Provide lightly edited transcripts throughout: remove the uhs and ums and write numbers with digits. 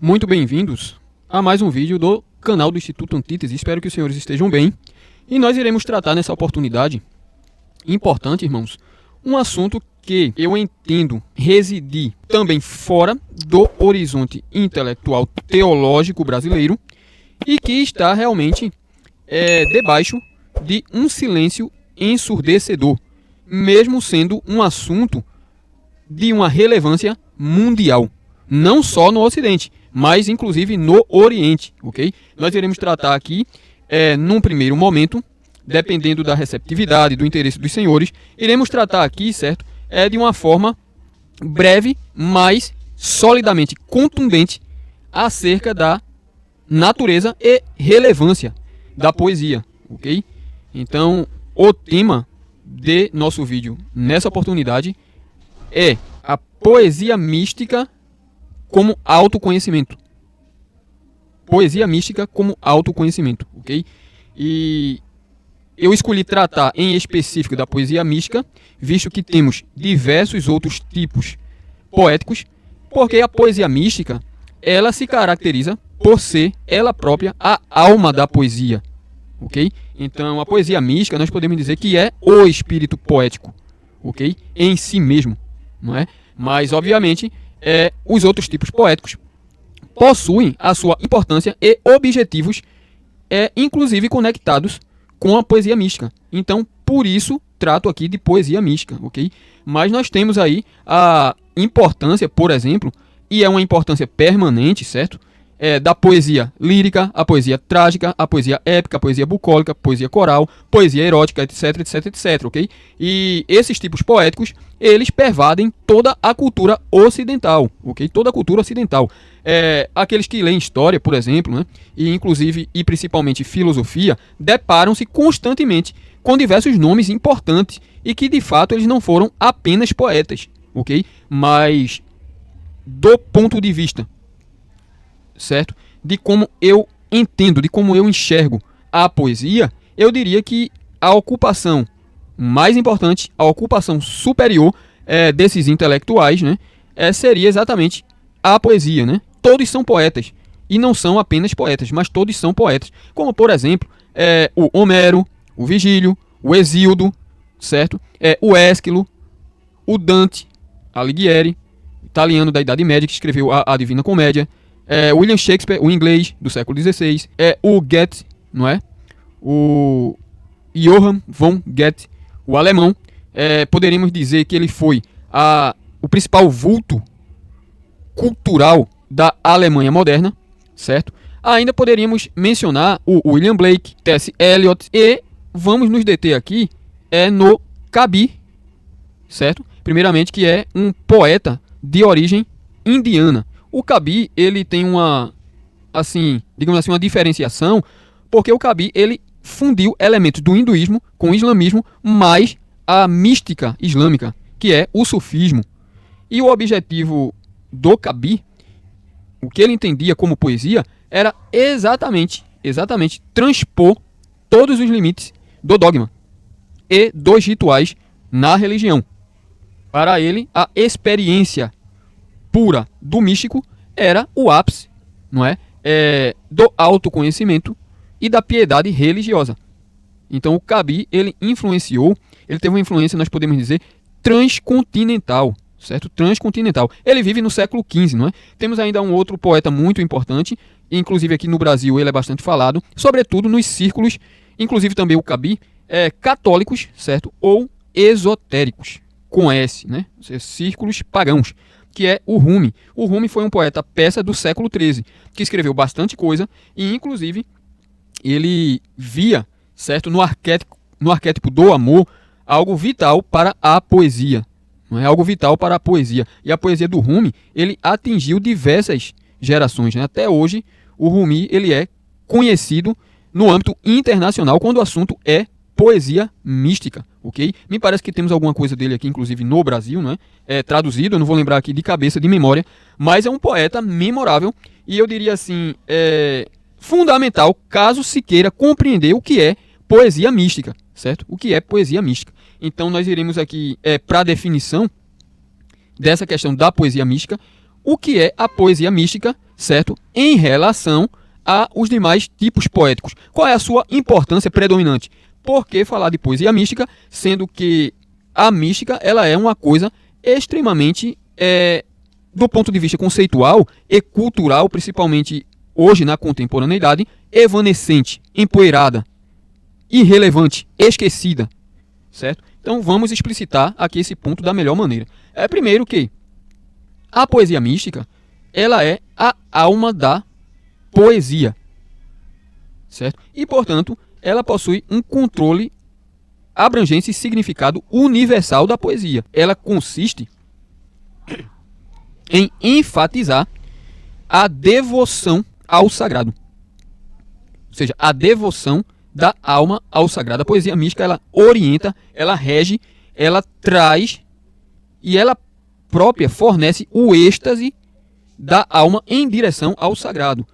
Muito bem-vindos a mais um vídeo do canal do Instituto Antítese. Espero que os senhores estejam bem. E nós iremos tratar nessa oportunidade, importante, irmãos, um assunto que eu entendo residir também fora do horizonte intelectual teológico brasileiro e que está realmente debaixo de um silêncio ensurdecedor, mesmo sendo um assunto de uma relevância mundial, não só no Ocidente, mas inclusive no Oriente, ok? Nós iremos tratar aqui, num primeiro momento, dependendo da receptividade, do interesse dos senhores, iremos tratar aqui, certo? De uma forma breve, mas solidamente contundente, acerca da natureza e relevância da poesia, ok? Então, o tema de nosso vídeo nessa oportunidade é a poesia mística como autoconhecimento. Poesia mística como autoconhecimento, ok? E eu escolhi tratar em específico da poesia mística, visto que temos diversos outros tipos poéticos, porque a poesia mística, ela se caracteriza por ser ela própria a alma da poesia, ok? Então, a poesia mística, nós podemos dizer que é o espírito poético, ok? Em si mesmo, não é? Mas, obviamente, os outros tipos poéticos possuem a sua importância e objetivos, inclusive conectados com a poesia mística. Então, por isso, trato aqui de poesia mística, ok? Mas nós temos aí a importância, por exemplo, e é uma importância permanente, certo? Da poesia lírica, a poesia trágica, a poesia épica, a poesia bucólica, poesia coral, poesia erótica, etc, etc, etc, ok? E esses tipos poéticos, eles pervadem toda a cultura ocidental, ok? Toda a cultura ocidental. Aqueles que leem história, por exemplo, né? E principalmente filosofia, deparam-se constantemente com diversos nomes importantes e que, de fato, eles não foram apenas poetas, ok? Mas, do ponto de vista, certo? De como eu entendo, de como eu enxergo a poesia, eu diria que a ocupação mais importante, a ocupação superior desses intelectuais, né, seria exatamente a poesia, né? Todos são poetas, e não são apenas poetas, mas todos são poetas, como por exemplo, o Homero, o Virgílio, o Hesíodo, certo? O Ésquilo, o Dante Alighieri, italiano da Idade Média, que escreveu a Divina Comédia, William Shakespeare, o inglês do século XVI, o Goethe, não é? O Johann von Goethe, o alemão. Poderíamos dizer que ele foi o principal vulto cultural da Alemanha moderna, certo? Ainda poderíamos mencionar o William Blake, T.S. Eliot, e vamos nos deter aqui no Kabir, certo? Primeiramente, que é um poeta de origem indiana. O Kabir, ele tem uma diferenciação, porque o Kabir, ele fundiu elementos do hinduísmo com o islamismo, mais a mística islâmica, que é o sufismo. E o objetivo do Kabir, o que ele entendia como poesia, era exatamente transpor todos os limites do dogma e dos rituais na religião. Para ele, a experiência pura do místico era o ápice, não é? Do autoconhecimento e da piedade religiosa. Então o Kabir, ele teve uma influência, nós podemos dizer, transcontinental, certo? Transcontinental. Ele vive no século XV, não é? Temos ainda um outro poeta muito importante, inclusive aqui no Brasil ele é bastante falado, sobretudo nos círculos, inclusive também o Kabir, católicos, certo? Ou esotéricos, com S, né? Círculos pagãos, que é o Rumi. O Rumi foi um poeta persa do século XIII, que escreveu bastante coisa, e inclusive ele via, certo, no arquétipo do amor, algo vital para a poesia. Não é algo vital para a poesia. E a poesia do Rumi, ele atingiu diversas gerações, né? Até hoje, o Rumi, ele é conhecido no âmbito internacional quando o assunto é poesia mística, ok? Me parece que temos alguma coisa dele aqui, inclusive no Brasil, né? Traduzido, eu não vou lembrar aqui de cabeça, de memória, mas é um poeta memorável e eu diria assim, fundamental caso se queira compreender o que é poesia mística, certo? O que é poesia mística. Então nós iremos aqui para a definição dessa questão da poesia mística. O que é a poesia mística certo? Em relação aos demais tipos poéticos. Qual é a sua importância predominante? Por que falar de poesia mística, sendo que a mística ela é uma coisa extremamente, do ponto de vista conceitual e cultural, principalmente hoje na contemporaneidade, evanescente, empoeirada, irrelevante, esquecida, certo? Então vamos explicitar aqui esse ponto da melhor maneira. Primeiro que a poesia mística, ela é a alma da poesia, certo? E, portanto, ela possui um controle, abrangência e significado universal da poesia. Ela consiste em enfatizar a devoção ao sagrado. Ou seja, a devoção da alma ao sagrado. A poesia mística, ela orienta, ela rege, ela traz e ela própria fornece o êxtase da alma em direção ao sagrado.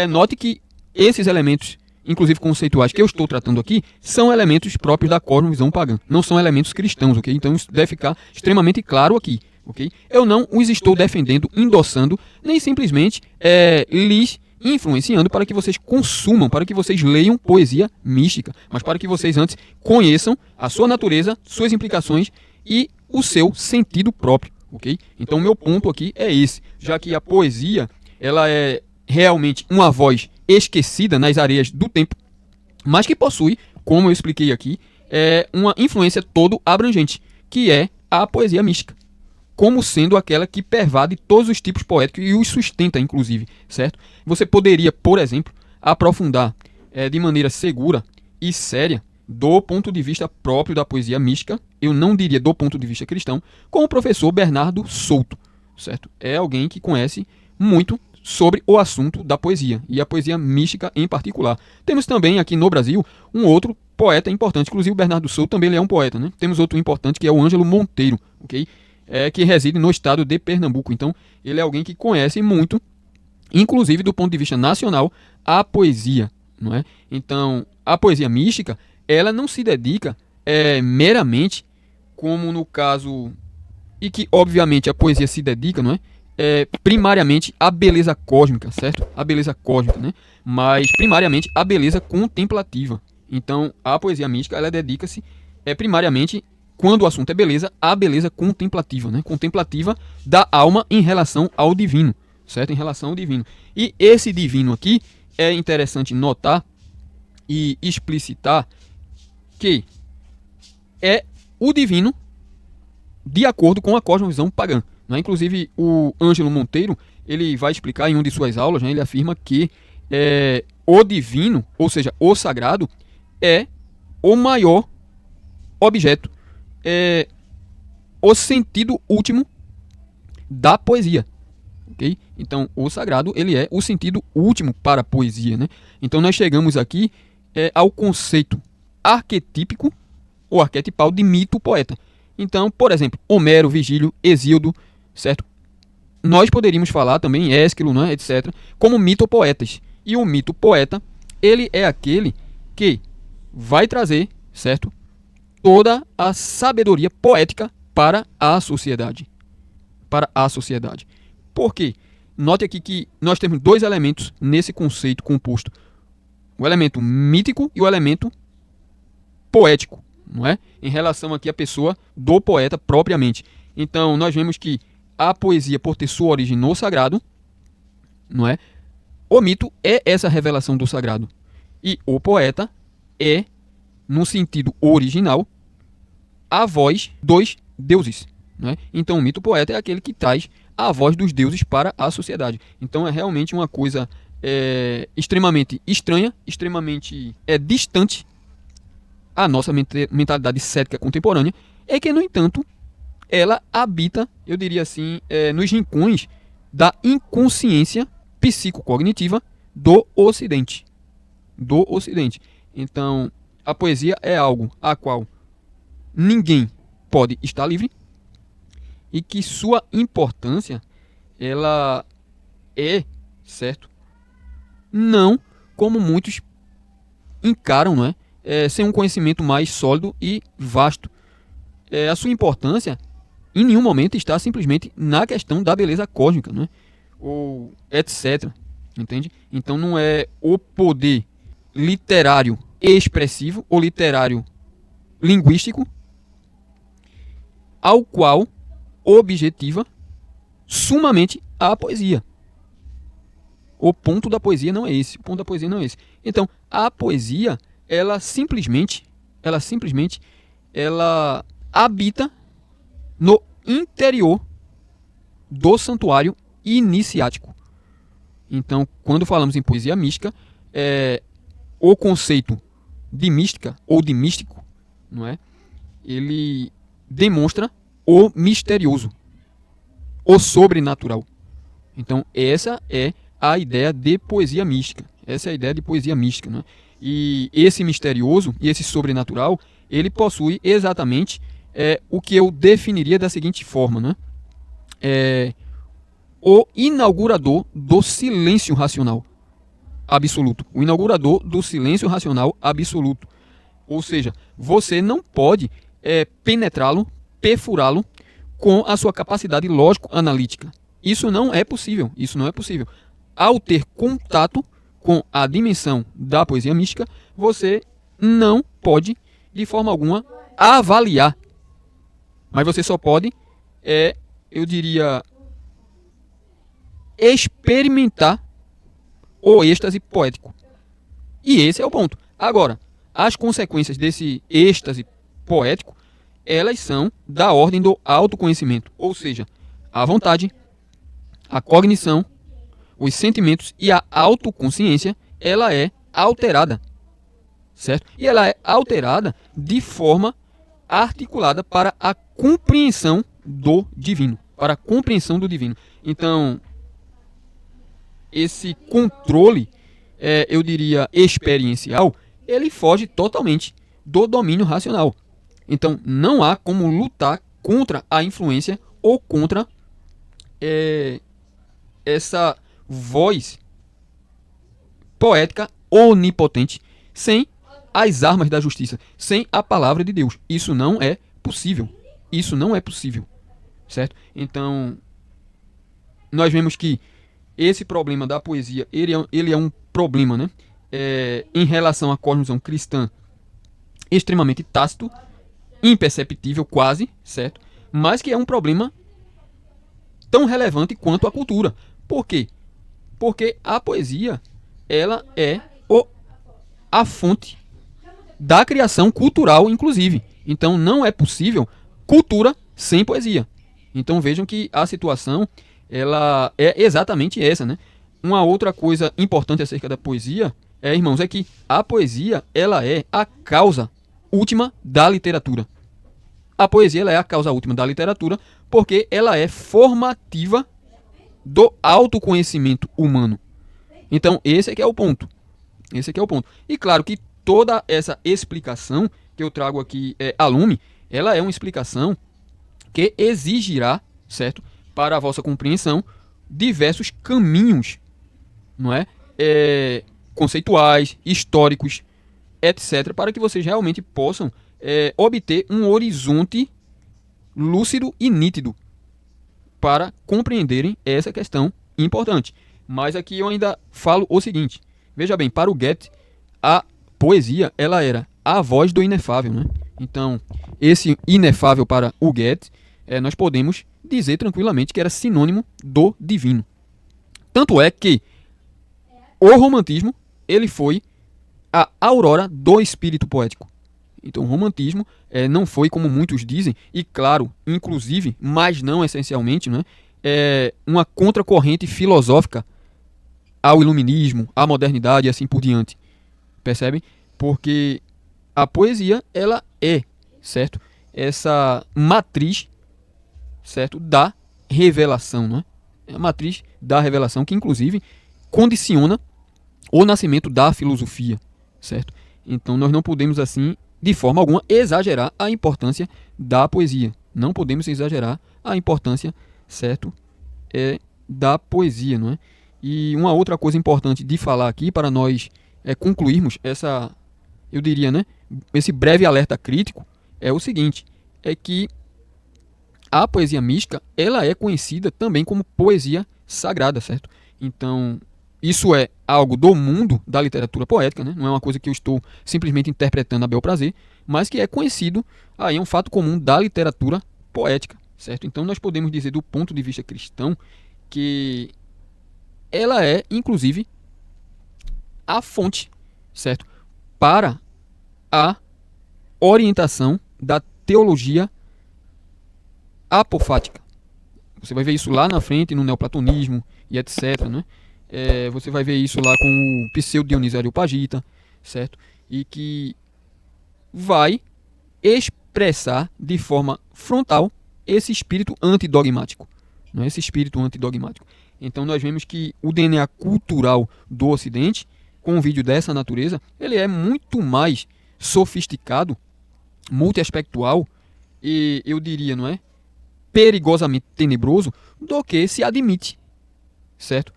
Note que esses elementos, inclusive conceituais, que eu estou tratando aqui, são elementos próprios da cosmovisão pagã, não são elementos cristãos, ok? Então isso deve ficar extremamente claro aqui, ok? Eu não os estou defendendo, endossando, nem simplesmente lhes influenciando para que vocês consumam, para que vocês leiam poesia mística, mas para que vocês antes conheçam a sua natureza, suas implicações e o seu sentido próprio, ok? Então o meu ponto aqui é esse, já que a poesia, ela é realmente uma voz esquecida nas areias do tempo, mas que possui, como eu expliquei aqui, uma influência todo abrangente, que é a poesia mística, como sendo aquela que pervade todos os tipos poéticos e os sustenta, inclusive, certo? Você poderia, por exemplo, aprofundar de maneira segura e séria, do ponto de vista próprio da poesia mística, eu não diria do ponto de vista cristão, com o professor Bernardo Souto, certo? É alguém que conhece muito sobre o assunto da poesia, e a poesia mística em particular. Temos também aqui no Brasil um outro poeta importante, inclusive o Bernardo Souto também ele é um poeta, né? Temos outro importante que é o Ângelo Monteiro, ok? Que reside no estado de Pernambuco. Então, ele é alguém que conhece muito, inclusive do ponto de vista nacional, a poesia, não é? Então, a poesia mística, ela não se dedica meramente, como no caso, e que obviamente a poesia se dedica, não é? Primariamente a beleza cósmica, certo? A beleza cósmica, né? Mas primariamente a beleza contemplativa. Então, a poesia mística, ela dedica-se primariamente, quando o assunto é beleza, à beleza contemplativa, né? Contemplativa da alma em relação ao divino, certo? Em relação ao divino. E esse divino aqui é interessante notar e explicitar que é o divino de acordo com a cosmovisão pagã. Inclusive, o Ângelo Monteiro, ele vai explicar em uma de suas aulas, né, ele afirma que o divino, ou seja, o sagrado, é o maior objeto, o sentido último da poesia. Okay? Então, o sagrado ele é o sentido último para a poesia. Né? Então, nós chegamos aqui ao conceito arquetípico ou arquetipal de mito-poeta. Então, por exemplo, Homero, Virgílio, Hesíodo, certo? Nós poderíamos falar também Ésquilo, né, etc., como mito-poetas. E o mito-poeta, ele é aquele que vai trazer, certo, toda a sabedoria poética para a sociedade. Para a sociedade. Por quê? Note aqui que nós temos dois elementos nesse conceito composto. O elemento mítico e o elemento poético, não é? Em relação aqui à pessoa do poeta propriamente. Então, nós vemos que a poesia, por ter sua origem no sagrado, não é? O mito é essa revelação do sagrado. E o poeta é, no sentido original, a voz dos deuses. Não é? Então, o mito-poeta é aquele que traz a voz dos deuses para a sociedade. Então, é realmente uma coisa extremamente estranha, extremamente distante à nossa mentalidade cética contemporânea, que, no entanto, ela habita, eu diria assim, nos rincões da inconsciência psicocognitiva do Ocidente. Do Ocidente. Então, a poesia é algo a qual ninguém pode estar livre e que sua importância, ela é, certo? Não como muitos encaram, não é? Sem um conhecimento mais sólido e vasto. A sua importância em nenhum momento está simplesmente na questão da beleza cósmica, não é? ou etc. Entende? Então não é o poder literário expressivo ou literário linguístico ao qual objetiva sumamente a poesia. O ponto da poesia não é esse. O ponto da poesia não é esse. Então, a poesia, ela simplesmente habita no interior do santuário iniciático. Então, quando falamos em poesia mística, o conceito de mística ou de místico, não é? Ele demonstra o misterioso, o sobrenatural. Então, essa é a ideia de poesia mística. Essa é a ideia de poesia mística, né? E esse misterioso e esse sobrenatural, ele possui exatamente o que eu definiria da seguinte forma, né? O inaugurador do silêncio racional absoluto. O inaugurador do silêncio racional absoluto. Ou seja, você não pode penetrá-lo, perfurá-lo com a sua capacidade lógico-analítica. Isso não é possível. Isso não é possível. Ao ter contato com a dimensão da poesia mística, você não pode, de forma alguma, avaliar. Mas você só pode, eu diria, experimentar o êxtase poético. E esse é o ponto. Agora, as consequências desse êxtase poético, elas são da ordem do autoconhecimento. Ou seja, a vontade, a cognição, os sentimentos e a autoconsciência, ela é alterada, certo? E ela é alterada de forma articulada para a compreensão do divino, para a compreensão do divino. Então, esse controle, eu diria, experiencial, ele foge totalmente do domínio racional. Então, não há como lutar contra a influência ou contra essa voz poética onipotente sem as armas da justiça, sem a palavra de Deus. Isso não é possível. Isso não é possível. Certo? Então, nós vemos que esse problema da poesia, ele é um problema, né? Em relação à cosmovisão cristã, extremamente tácito, imperceptível quase, certo? Mas que é um problema tão relevante quanto a cultura. Por quê? Porque a poesia, ela é a fonte da criação cultural, inclusive. Então não é possível cultura sem poesia. Então vejam que a situação, ela é exatamente essa, né? Uma outra coisa importante acerca da poesia, irmãos, é que a poesia, ela é a causa última da literatura. A poesia, ela é a causa última da literatura porque ela é formativa do autoconhecimento humano. Então, esse é que é o ponto. Esse é que é o ponto. E claro que toda essa explicação que eu trago aqui a lume, ela é uma explicação que exigirá, certo, para a vossa compreensão, diversos caminhos, não é? Conceituais, históricos, etc., para que vocês realmente possam obter um horizonte lúcido e nítido para compreenderem essa questão importante. Mas aqui eu ainda falo o seguinte: veja bem, para o Goethe, a poesia, ela era a voz do inefável, né? Então, esse inefável para o Goethe, nós podemos dizer tranquilamente que era sinônimo do divino. Tanto é que o romantismo, ele foi a aurora do espírito poético. Então, o romantismo não foi, como muitos dizem, e claro, inclusive, mas não essencialmente, né, uma contracorrente filosófica ao iluminismo, à modernidade e assim por diante. Percebem? Porque a poesia, ela é, certo? Essa matriz, certo? Da revelação, né? É a matriz da revelação que, inclusive, condiciona o nascimento da filosofia, certo? Então, nós não podemos, assim, de forma alguma, exagerar a importância da poesia. Não podemos exagerar a importância, certo, da poesia, não é? E uma outra coisa importante de falar aqui, para nós concluirmos essa, eu diria, né, esse breve alerta crítico, é o seguinte, é que a poesia mística, ela é conhecida também como poesia sagrada, certo? Então, isso é algo do mundo da literatura poética, né? Não é uma coisa que eu estou simplesmente interpretando a bel prazer, mas que é conhecido, aí é um fato comum da literatura poética, certo? Então, nós podemos dizer, do ponto de vista cristão, que ela é, inclusive, a fonte, certo? Para a orientação da teologia apofática. Você vai ver isso lá na frente no neoplatonismo e etc, né? Você vai ver isso lá com o pseudo-Dionísio Areopagita, certo? E que vai expressar de forma frontal esse espírito antidogmático, não é? Esse espírito antidogmático. Então nós vemos que o DNA cultural do Ocidente, com um vídeo dessa natureza, ele é muito mais sofisticado, multiaspectual e, eu diria, não é, perigosamente tenebroso do que se admite, certo?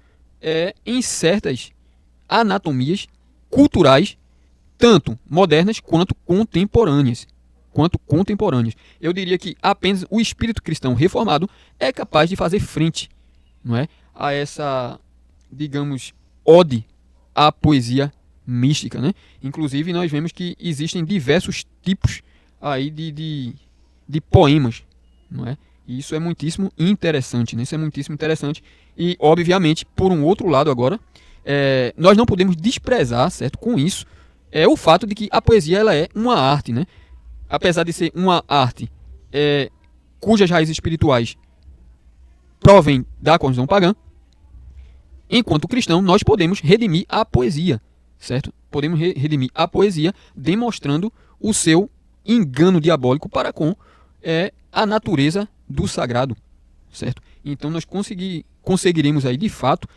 Em certas anatomias culturais, tanto modernas quanto contemporâneas. Eu diria que apenas o espírito cristão reformado é capaz de fazer frente, não é, a essa, digamos, ode à poesia mística, né? Inclusive nós vemos que existem diversos tipos aí de poemas, não é? E isso é muitíssimo interessante, né? Isso é muitíssimo interessante. E, obviamente, por um outro lado agora, nós não podemos desprezar, certo, com isso, o fato de que a poesia ela é uma arte, né? Apesar de ser uma arte cujas raízes espirituais provêm da cosmovisão pagã, enquanto cristão, nós podemos redimir a poesia, certo? Podemos redimir a poesia demonstrando o seu engano diabólico para com a natureza do sagrado, certo? Então nós conseguiremos aí de fato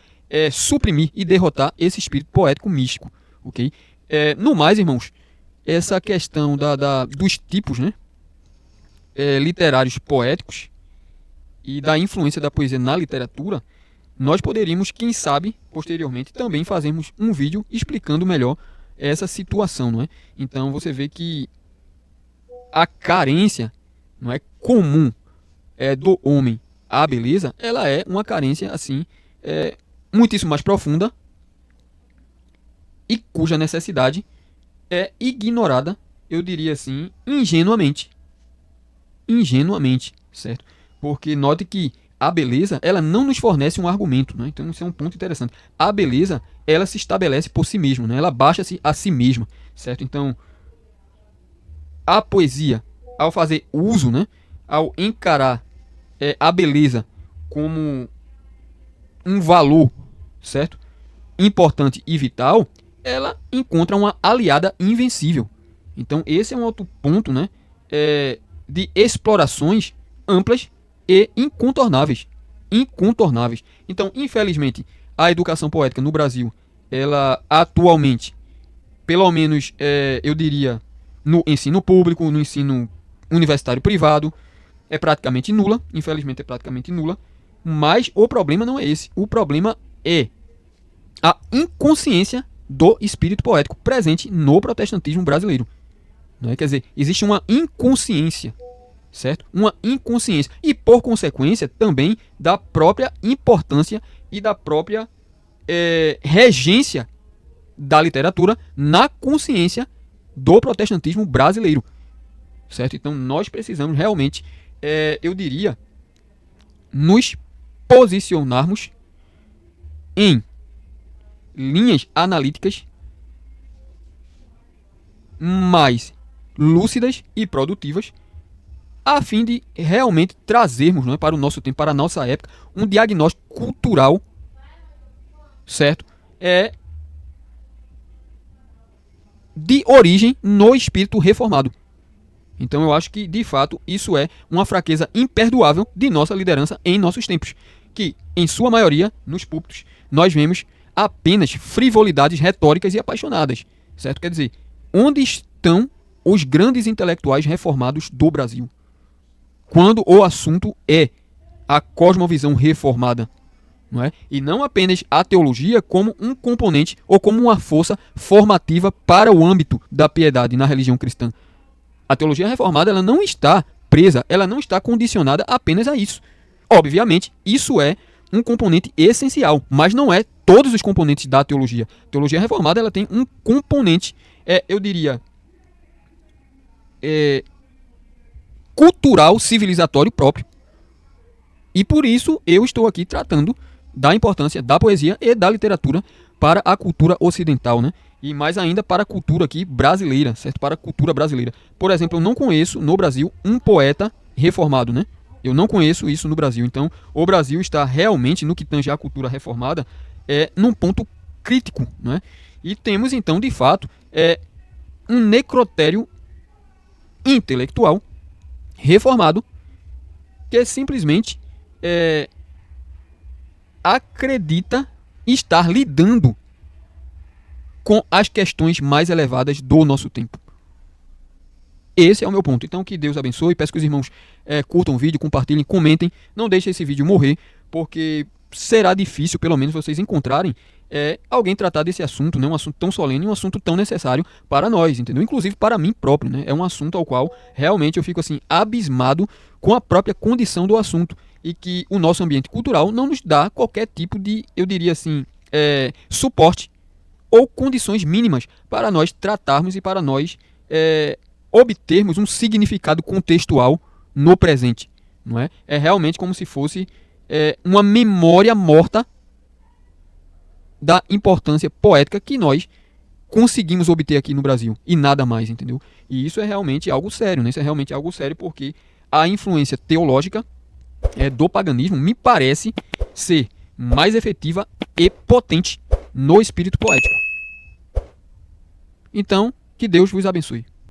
suprimir e derrotar esse espírito poético místico, ok? No mais, irmãos, essa questão dos tipos, né, literários poéticos e da influência da poesia na literatura, nós poderíamos, quem sabe, posteriormente, também fazermos um vídeo explicando melhor essa situação, não é? Então você vê que a carência, não é, comum do homem à beleza, ela é uma carência assim muitíssimo mais profunda e cuja necessidade é ignorada, eu diria assim, ingenuamente, certo? Porque note que a beleza, ela não nos fornece um argumento, né? Então isso é um ponto interessante. A beleza, ela se estabelece por si mesma, né? Ela baixa-se a si mesma, certo? Então, a poesia, ao fazer uso, né, ao encarar a beleza como um valor, certo, importante e vital, ela encontra uma aliada invencível. Então esse é um outro ponto, né, de explorações amplas e incontornáveis. Então, infelizmente, a educação poética no Brasil, ela atualmente, pelo menos eu diria, no ensino público, no ensino universitário privado, é praticamente nula. Infelizmente é praticamente nula. Mas o problema não é esse. O problema é a inconsciência do espírito poético presente no protestantismo brasileiro. Não é? Quer dizer, existe uma inconsciência, certo? Uma inconsciência. E, por consequência, também da própria importância e da própria regência da literatura na consciência do protestantismo brasileiro, certo? Então, nós precisamos realmente, eu diria, nos posicionarmos em linhas analíticas mais lúcidas e produtivas, a fim de realmente trazermos, não é, para o nosso tempo, para a nossa época, um diagnóstico cultural, certo? De origem no espírito reformado. Então eu acho que, de fato, isso é uma fraqueza imperdoável de nossa liderança em nossos tempos, que, em sua maioria, nos púlpitos, nós vemos apenas frivolidades retóricas e apaixonadas, certo? Quer dizer, onde estão os grandes intelectuais reformados do Brasil? Quando o assunto é a cosmovisão reformada, não é? E não apenas a teologia como um componente ou como uma força formativa para o âmbito da piedade na religião cristã. A teologia reformada, ela não está presa, ela não está condicionada apenas a isso. Obviamente, isso é um componente essencial, mas não é todos os componentes da teologia. A teologia reformada ela tem um componente, eu diria, cultural, civilizatório próprio. E por isso eu estou aqui tratando da importância da poesia e da literatura para a cultura ocidental, né? E mais ainda para a cultura aqui brasileira, certo? Para a cultura brasileira. Por exemplo, eu não conheço no Brasil um poeta reformado, né? Eu não conheço isso no Brasil. Então, o Brasil está realmente, no que tange à cultura reformada, num ponto crítico, né? E temos, então, de fato, um necrotério intelectual reformado que simplesmente acredita estar lidando com as questões mais elevadas do nosso tempo. Esse é o meu ponto. Então, que Deus abençoe. Peço que os irmãos curtam o vídeo, compartilhem, comentem. Não deixem esse vídeo morrer, porque será difícil, pelo menos, vocês encontrarem alguém tratar desse assunto, né? Um assunto tão solene, um assunto tão necessário para nós, entendeu? Inclusive para mim próprio, né? É um assunto ao qual realmente eu fico assim abismado com a própria condição do assunto e que o nosso ambiente cultural não nos dá qualquer tipo de, eu diria assim, suporte ou condições mínimas para nós tratarmos e para nós obtermos um significado contextual no presente, não é? É realmente como se fosse uma memória morta da importância poética que nós conseguimos obter aqui no Brasil e nada mais, entendeu? E isso é realmente algo sério, né? Isso é realmente algo sério porque a influência teológica do paganismo me parece ser mais efetiva e potente no espírito poético. Então, que Deus vos abençoe.